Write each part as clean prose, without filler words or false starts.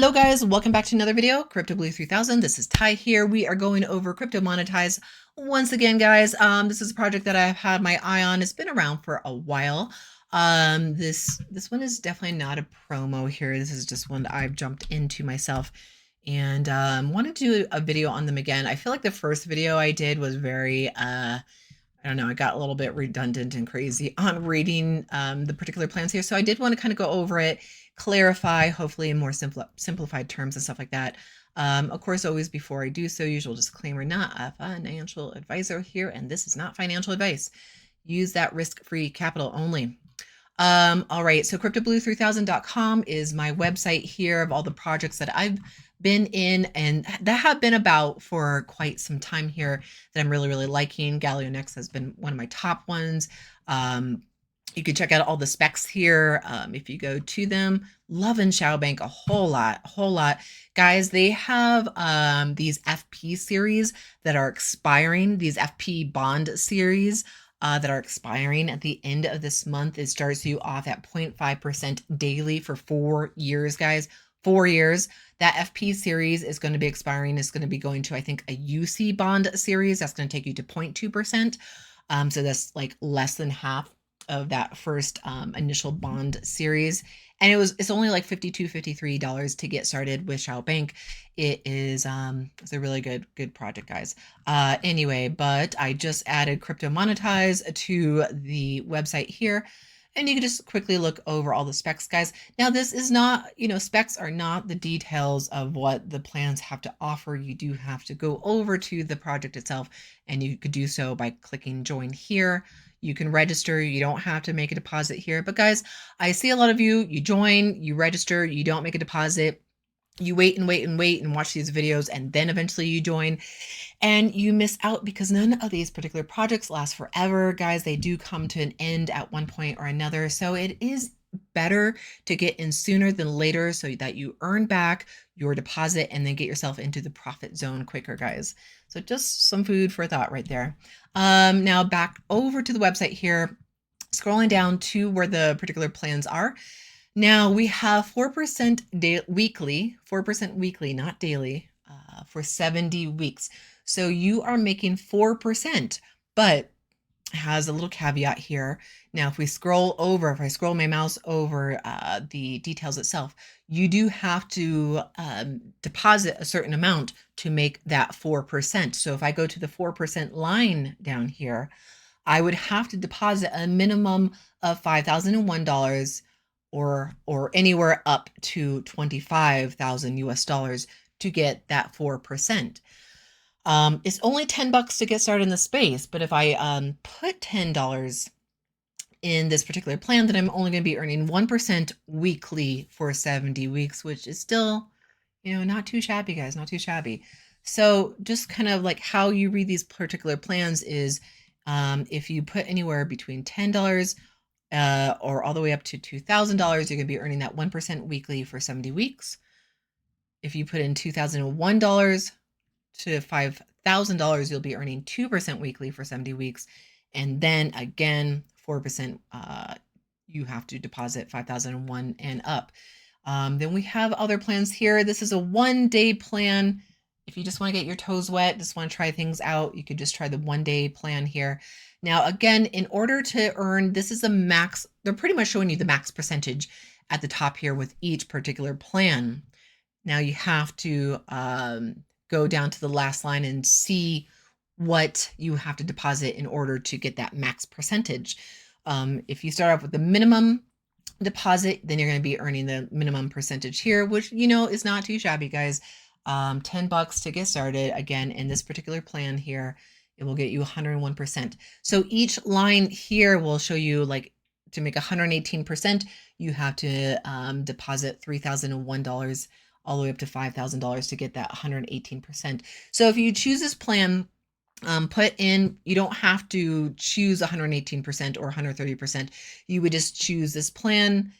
Hello guys, welcome back to another video. Crypto Blue 3000. This is Ty here. We are going over CryptoMonetize once again, guys. This is a project that I've had my eye on. It's been around for a while. This one is definitely not a promo here. This is just one that I've jumped into myself and wanted to do a video on them again. I feel like the first video I did was very I don't know, I got a little bit redundant and crazy on reading the particular plans here. So I did want to kind of go over it, clarify, hopefully in more simplified terms and stuff like that. Of course, always before I do so, usual disclaimer, not a financial advisor here, and this is not financial advice. Use that risk-free capital only. All right, so cryptoblue3000.com is my website here of all the projects that I've been in and that have been about for quite some time here that I'm really liking. Galileo Next has been one of my top ones. You can check out all the specs here if you go to them. Loving Xiaobank a whole lot. Guys, they have these FP series that are expiring, these FP bond series that are expiring at the end of this month. It starts you off at 0.5% daily for 4 years, guys. 4 years. That FP series is going to be expiring. It's going to be going to, I think, a UC bond series. That's going to take you to 0.2%. So that's like less than half of that first initial bond series. And it's only like $52, $53 to get started with Xiaobank. It is it's a really good project, guys. Anyway, but I just added CryptoMonetize to the website here. And you can just quickly look over all the specs, guys. Now, this is not, specs are not the details of what the plans have to offer. You do have to go over to the project itself, and you could do so by clicking join here. You can register. You don't have to make a deposit here. But guys, I see a lot of you join, you register, you don't make a deposit. You wait and watch these videos, and then eventually you join, and you miss out because none of these particular projects last forever, guys. They do come to an end at one point or another. So it is better to get in sooner than later so that you earn back your deposit and then get yourself into the profit zone quicker, guys. So just some food for thought right there. Now back over to the website here, scrolling down to where the particular plans are. Now we have 4% weekly, 4% weekly, not daily, for 70 weeks. So you are making 4%, but has a little caveat here. Now, if I scroll my mouse over the details itself, you do have to deposit a certain amount to make that 4%. So if I go to the 4% line down here, I would have to deposit a minimum of $5,001 or anywhere up to 25,000 US dollars to get that 4%. It's only $10 to get started in the space, but if I put $10 in this particular plan, then I'm only going to be earning 1% weekly for 70 weeks, which is still, not too shabby, guys, not too shabby. So just kind of like how you read these particular plans is if you put anywhere between $10 or all the way up to $2,000, you're going to be earning that 1% weekly for 70 weeks. If you put in $2,001 to $5,000, you'll be earning 2% weekly for 70 weeks. And then again, 4%, you have to deposit 5,001 and up. Then we have other plans here. This is a 1-day plan. If you just want to get your toes wet, just want to try things out, you could just try the 1-day plan here. Now, again, in order to earn, this is a max. They're pretty much showing you the max percentage at the top here with each particular plan. Now you have to go down to the last line and see what you have to deposit in order to get that max percentage. If you start off with the minimum deposit, then you're going to be earning the minimum percentage here, which, is not too shabby, guys. $10 to get started. Again, in this particular plan here, it will get you 101%. So each line here will show you, like, to make 118%, you have to deposit $3,001 all the way up to $5,000 to get that 118%. So if you choose this plan, you don't have to choose 118% or 130%. You would just choose this plan,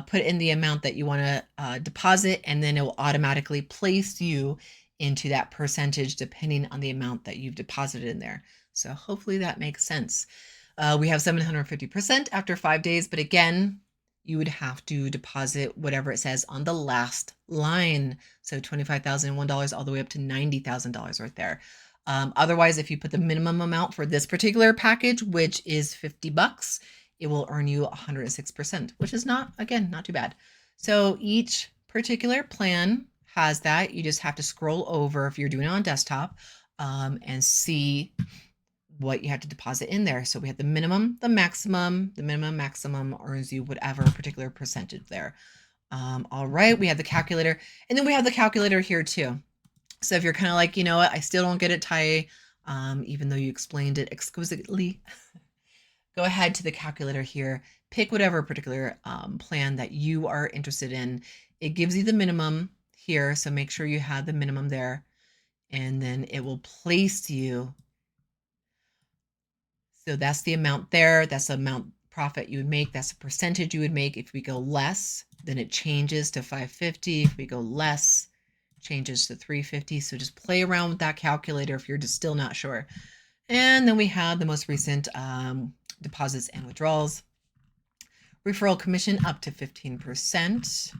put in the amount that you want to deposit, and then it will automatically place you into that percentage depending on the amount that you've deposited in there. So hopefully that makes sense. We have 750% after 5 days, but again, you would have to deposit whatever it says on the last line. So $25,001 all the way up to $90,000 right there. Otherwise, if you put the minimum amount for this particular package, which is $50, it will earn you 106%, which is not, again, not too bad. So each particular plan has that. You just have to scroll over if you're doing it on desktop and see what you have to deposit in there. So we have the minimum, the maximum. The minimum maximum earns you whatever particular percentage there. All right, we have the calculator, and then we have the calculator here too. So if you're kind of like, you know what, I still don't get it, Ty, even though you explained it exquisitely, go ahead to the calculator here, pick whatever particular plan that you are interested in. It gives you the minimum here, so make sure you have the minimum there, and then it will place you. So that's the amount there. That's the amount profit you would make. That's the percentage you would make. If we go less, then it changes to 550. If we go less, changes to 350. So just play around with that calculator if you're just still not sure. And then we have the most recent deposits and withdrawals. Referral commission up to 15%.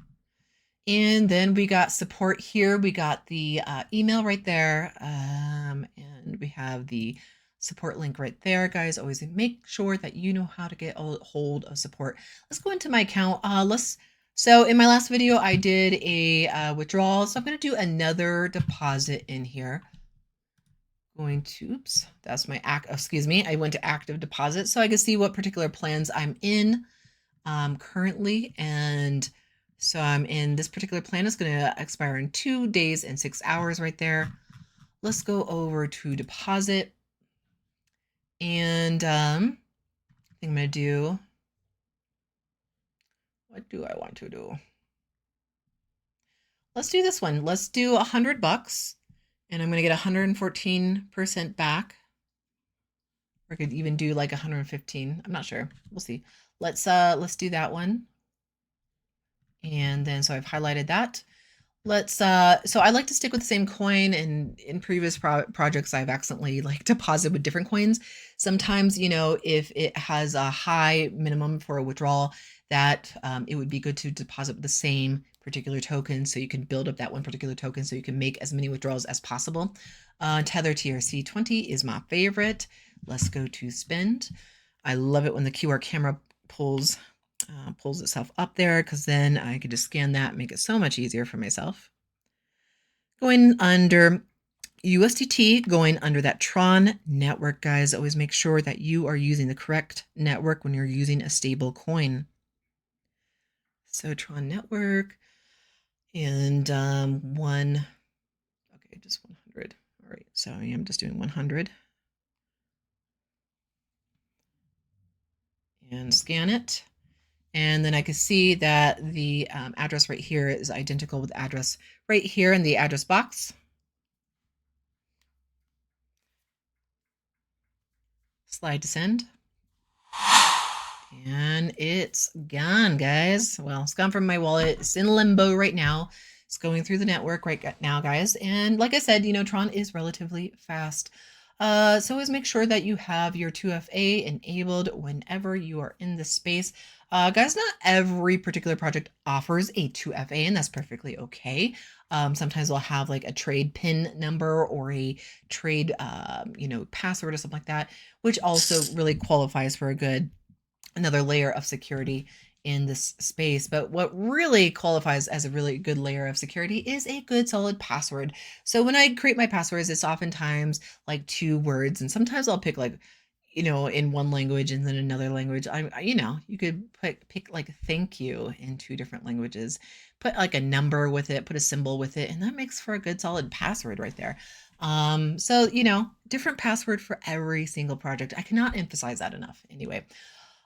And then we got support here. We got the email right there. And we have the support link right there, guys. Always make sure that you know how to get a hold of support. Let's go into my account. So in my last video, I did a withdrawal. So I'm going to do another deposit in here. Going to, oops, that's my excuse me. I went to active deposit so I can see what particular plans I'm in currently. And so I'm in this particular plan. It's going to expire in 2 days and 6 hours right there. Let's go over to deposit. And I think I'm going to do, what do I want to do? Let's do this one. Let's do $100 and I'm going to get 114% back. Or I could even do like 115. I'm not sure. We'll see. Let's do that one. And then, so I've highlighted that. Let's, so I like to stick with the same coin, and in previous projects, I've accidentally like deposited with different coins. Sometimes, you know, if it has a high minimum for a withdrawal, that it would be good to deposit with the same particular token so you can build up that one particular token so you can make as many withdrawals as possible. Tether TRC20 is my favorite. Let's go to spend. I love it when the QR camera pulls itself up there, because then I could just scan that and make it so much easier for myself. Going under USDT, going under that Tron network, guys, always make sure that you are using the correct network when you're using a stable coin. So Tron network and just 100. All right, so I am just doing 100. And scan it. And then I can see that the address right here is identical with the address right here in the address box. Slide to send. And it's gone, guys. Well, it's gone from my wallet. It's in limbo right now. It's going through the network right now, guys. And like I said, you know, Tron is relatively fast. So always make sure that you have your 2FA enabled whenever you are in the space. Guys, not every particular project offers a 2FA, and that's perfectly okay. Sometimes we'll have like a trade pin number or a trade, you know, password or something like that, which also really qualifies for another layer of security in this space. But what really qualifies as a really good layer of security is a good solid password. So when I create my passwords, it's oftentimes like 2 words, and sometimes I'll pick like, you know, in one language and then another language. You know, you could pick like thank you in 2 different languages, put like a number with it, put a symbol with it, and that makes for a good solid password right there. So, you know, different password for every single project. I cannot emphasize that enough. Anyway,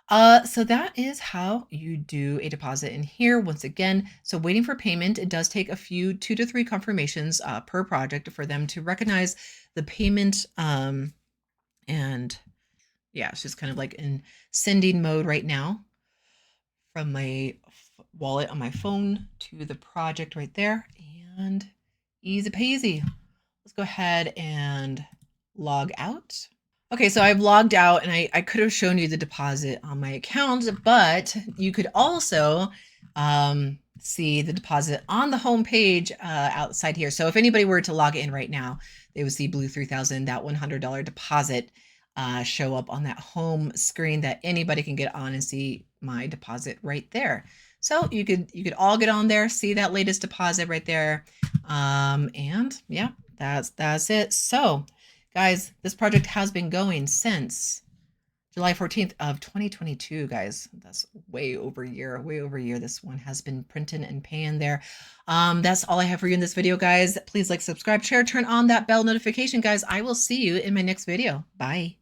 so that is how you do a deposit in here. Once again, so waiting for payment, it does take a few 2 to 3 confirmations per project for them to recognize the payment. And yeah, it's just kind of like in sending mode right now from my wallet on my phone to the project right there, and easy peasy. Let's go ahead and log out. Okay, so I've logged out and I could have shown you the deposit on my account, but you could also see the deposit on the home page outside here. So if anybody were to log in right now, they would see Blue 3000, that $100 deposit show up on that home screen that anybody can get on and see my deposit right there. So you could all get on there, see that latest deposit right there. And yeah, that's it. So guys, this project has been going since July 14th of 2022, guys. That's way over a year. This one has been printing and paying there. That's all I have for you in this video, guys. Please like, subscribe, share, turn on that bell notification, guys. I will see you in my next video. Bye.